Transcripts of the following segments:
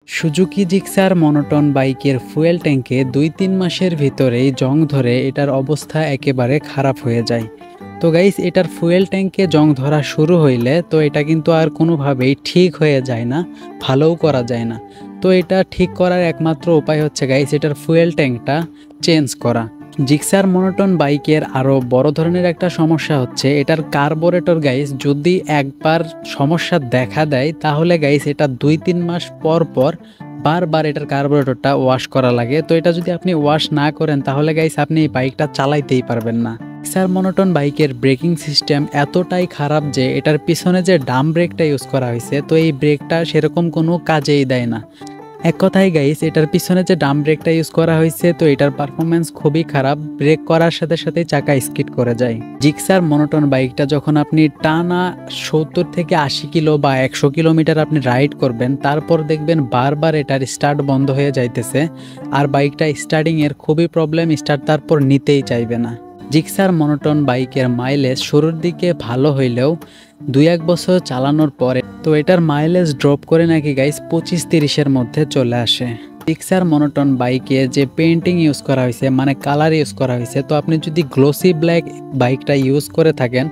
Suzuki Gixxer monotone বাইকের fuel ট্যাঙ্কে ২-৩ মাসের ভিতরেই জং ধরে এটার অবস্থা একেবারে খারাপ হয়ে যায়। তো গাইস, এটার ফুয়েল ট্যাঙ্কে জং ধরা শুরু হইলে তো এটা কিন্তু আর কোনোভাবেই ঠিক হয়ে যায় না, ভালোও করা যায় না। তো এটা ঠিক করার একমাত্র উপায় হচ্ছে গাইস এটার ফুয়েল ট্যাঙ্কটা চেঞ্জ করা। জিক্সার মনোটন বাইকের আরও বড় ধরনের একটা সমস্যা হচ্ছে এটার কার্বোরেটর গাইস যদি একবার সমস্যা দেখা দেয় তাহলে গাইস এটা ২-৩ মাস পর পর বারবার এটার কার্বোরেটরটা ওয়াশ করা লাগে। তো এটা যদি আপনি ওয়াশ না করেন তাহলে গাইস আপনি এই বাইকটা চালাইতেই পারবেন না। জিক্সার মনোটন বাইকের ব্রেকিং সিস্টেম এতটাই খারাপ যে এটার পিছনে যে ডাম ব্রেকটা ইউজ করা হয়েছে তো এই ব্রেকটা সেরকম কোনো কাজেই দেয় না। এক কথায় গাইস, এটার পিছনে যে ডাম ব্রেকটা ইউজ করা হয়েছে তো এটার পারফরমেন্স খুবই খারাপ, ব্রেক করার সাথে সাথে চাকা স্কিড করে যায়। জিক্সার মনোটন বাইকটা যখন আপনি টানা ৭০ থেকে ৮০ কিলো বা ১০০ কিলোমিটার আপনি রাইড করবেন তারপর দেখবেন বারবার এটার স্টার্ট বন্ধ হয়ে যাইতেছে আর বাইকটা স্টার্টিংয়ের খুবই প্রবলেম, স্টার্ট তারপর নিতেই চাইবে না। জিক্সার মনোটন বাইকের মাইলেজ শুরুর দিকে ভালো হইলেও ২-১ বছর চালানোর পরে তো এটার মাইলেজ ড্রপ করে নাকি গাইস ২৫-৩০-এর মধ্যে চলে আসে। জিক্সার মনোটন বাইকে যে পেইন্টিং ইউজ করা হয়েছে মানে কালার ইউজ করা হয়েছে তো আপনি যদি গ্লোসি ব্ল্যাক বাইকটা ইউজ করে থাকেন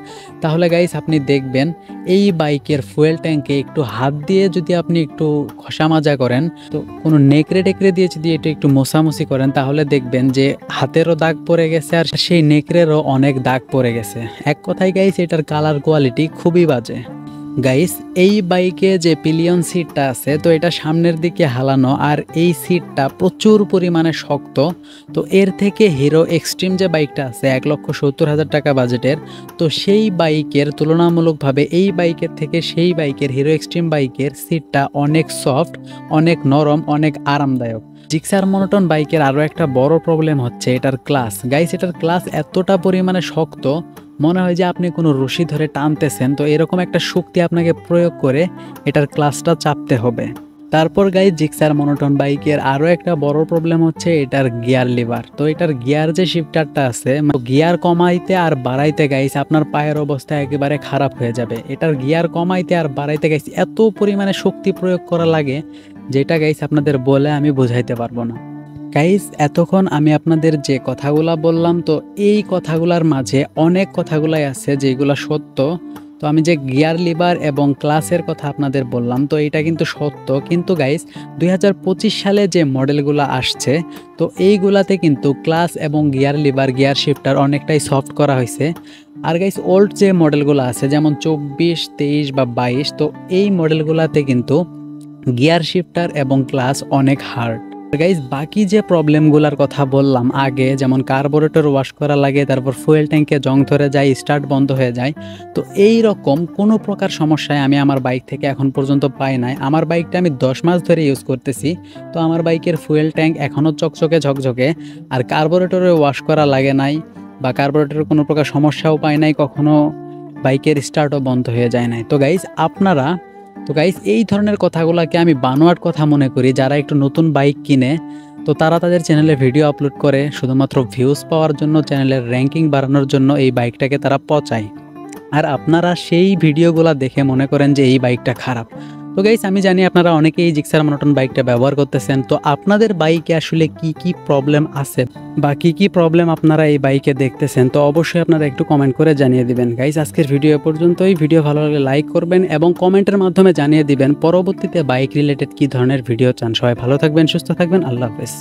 তাহলে গাইস আপনি দেখবেন এই বাইকের ফুয়েল ট্যাঙ্কে একটু হাত দিয়ে যদি আপনি একটু ঘষা মাজা করেন তো কোনো নেকড়ে টেকড়ে দিয়ে যদি এটা একটু মোছামুছি করেন তাহলে দেখবেন যে হাতেরও দাগ পড়ে গেছে আর সেই নেকড়েরও অনেক দাগ পড়ে গেছে। এক কথায় গাইস এটার কালার কোয়ালিটি খুবই বাজে। গাইস, এই বাইকে যে পিলিয়ন সিটটা আছে তো এটা সামনের দিকে হালানো আর এই সিটটা প্রচুর পরিমাণে শক্ত। তো এর থেকে হিরো এক্সট্রিম যে বাইকটা আছে ১,৭০,০০০ টাকা বাজেটের তো সেই বাইকের তুলনামূলকভাবে এই বাইকের থেকে সেই বাইকের হিরো এক্সট্রিম বাইকের সিটটা অনেক সফট, অনেক নরম, অনেক আরামদায়ক। জিক্সার মনোটন বাইকের আরও একটা বড় প্রবলেম হচ্ছে এটার ক্লাচ। গাইস, এটার ক্লাচ এতটা পরিমাণে শক্ত মনে হয় যে আপনি কোনো রশি ধরে টানতেছেন, তো এরকম একটা শক্তি আপনাকে প্রয়োগ করে এটার ক্লাচটা চাপতে হবে। তারপর গাইস, জিক্সার মনোটন বাইকের আরও একটা বড় প্রবলেম হচ্ছে এটার গিয়ার লিভার। তো এটার গিয়ার যে শিফটারটা আছে গিয়ার কমাইতে আর বাড়াইতে গাইস আপনার পায়ের অবস্থা একেবারে খারাপ হয়ে যাবে। এটার গিয়ার কমাইতে আর বাড়াইতে গাইস এত পরিমাণে শক্তি প্রয়োগ করা লাগে যেটা গাইস আপনাদের বলে আমি বোঝাইতে পারবো না। গাইস, এতক্ষণ আমি আপনাদের যে কথাগুলা বললাম তো এই কথাগুলার মাঝে অনেক কথাগুলাই আছে যেগুলো সত্য। তো আমি যে গিয়ার লিভার এবং ক্লাসের কথা আপনাদের বললাম তো এটা কিন্তু সত্য, কিন্তু গাইস ২০২৫ সালে যে মডেলগুলো আসছে তো এইগুলাতে কিন্তু ক্লাস এবং গিয়ার লিভার গিয়ার শিফটার অনেকটাই সফট করা হয়েছে। আর গাইস, ওল্ড যে মডেলগুলো আছে যেমন ২৪, ২৩ বা ২২ তো এই মডেলগুলোতে কিন্তু গিয়ার শিফটার এবং ক্লাস অনেক হার্ড। গাইজ, বাকি যে প্রবলেমগুলোর কথা বললাম আগে যেমন কার্বোরেটর ওয়াশ করা লাগে, তারপর ফুয়েল ট্যাঙ্কে জং ধরে যায়, স্টার্ট বন্ধ হয়ে যায়, তো এই রকম কোনো প্রকার সমস্যায় আমি আমার বাইক থেকে এখন পর্যন্ত পাই নাই। আমার বাইকটা আমি ১০ মাস ধরে ইউজ করতেছি, তো আমার বাইকের ফুয়েল ট্যাঙ্ক এখনও চকচকে ঝকঝকে, আর কার্বোরেটরে ওয়াশ করা লাগে নাই বা কার্বোরেটরের কোনো প্রকার সমস্যাও পাই নাই, কখনো বাইকের স্টার্টও বন্ধ হয়ে যায় নাই। তো গাইস এই ধরনের কথাগুলোকে আমি বানোয়াট কথা মনে করি। যারা একটু নতুন বাইক কিনে তো তারা তাদের চ্যানেলে ভিডিও আপলোড করে শুধুমাত্র ভিউজ পাওয়ার জন্য, চ্যানেলের র্যাঙ্কিং বাড়ানোর জন্য এই বাইকটাকে তারা পচায়। আর আপনারা সেই ভিডিওগুলো দেখে মনে করেন যে এই বাইকটা খারাপ। তো গাইস, আমি জানি আপনারা অনেকেই এই জিক্সার মনোটন বাইকটা ব্যবহার করতেছেন, তো আপনাদের বাইকে আসলে কি কি প্রবলেম আছে বা কি কি প্রবলেম আপনারা এই বাইকে দেখতেছেন তো অবশ্যই আপনারা একটু কমেন্ট করে জানিয়ে দিবেন। গাইস, আজকের ভিডিও পর্যন্তই। ভিডিও ভালো লাগলে লাইক করবেন এবং কমেন্টের মাধ্যমে জানিয়ে দিবেন পরবর্তীতে বাইক রিলেটেড কি ধরনের ভিডিও চান। সবাই ভালো থাকবেন, সুস্থ থাকবেন, আল্লাহ হাফেজ।